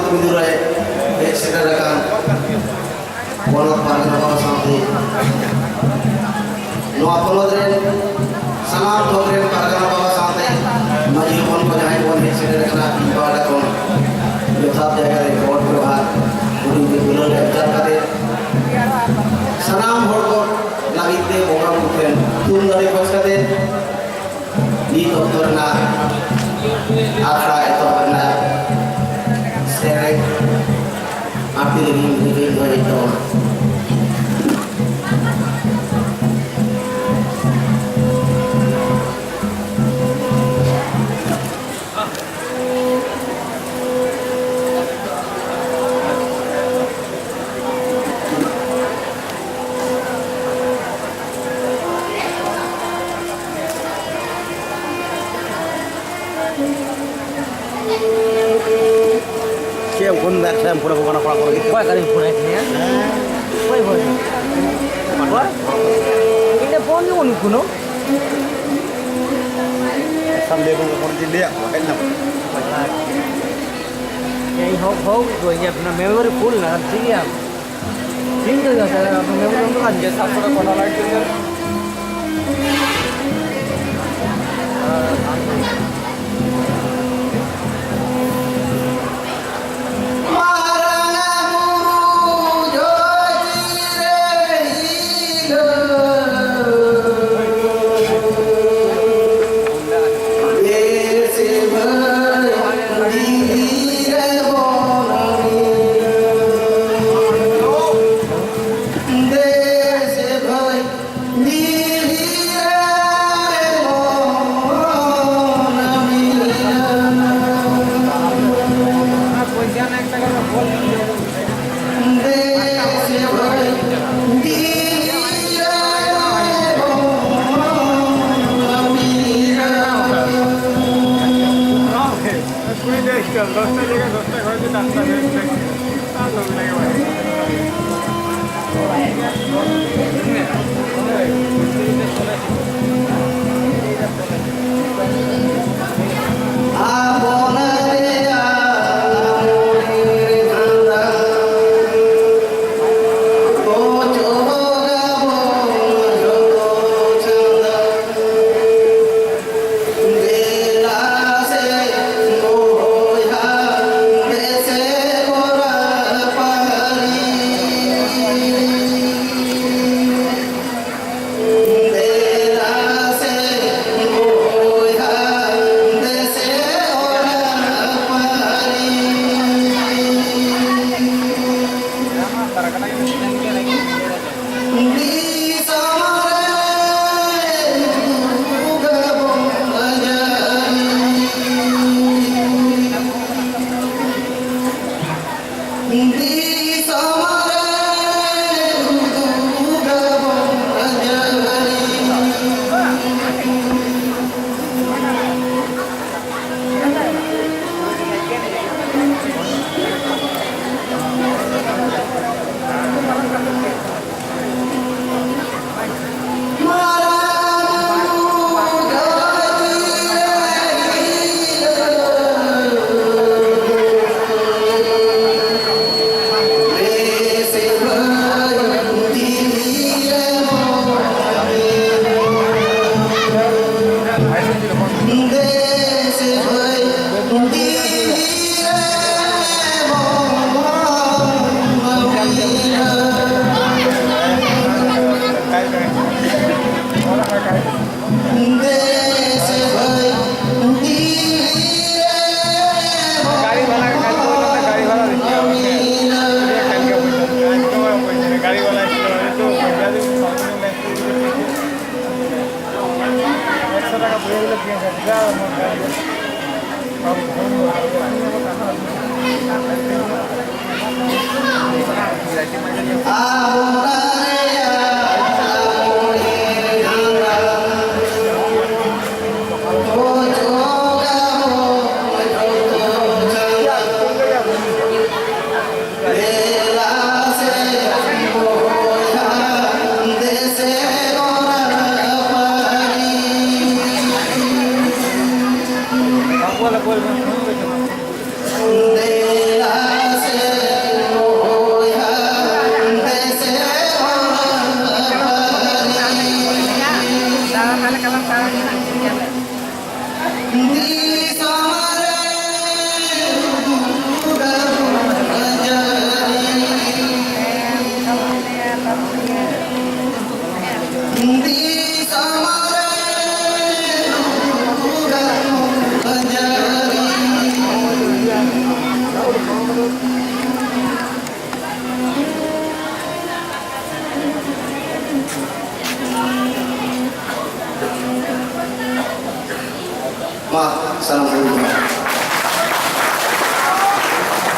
Widura sederakan Bolak Pargana Baba Samti Noa Polodren Sanam Todren Pargana Baba Samti Maji Pon ko jahay pon sederakan ibadah kon Yosab jaga re vote berbahat Udi Bilo lecture kate Sanam hor ko lagit te boga buken tun dari pas kate di doktor na apa itu karena serek api ini itu saya pura pura kalau gitu. Wah kali pura ini ya. Wah. Wah. Ini phone ni unu kuno. Sambil pun dia, enak. Yang hok itu ya pernah memory full lah sih ya. Tinggal ya saya memory untuk kan jasa pura kono lagi ya.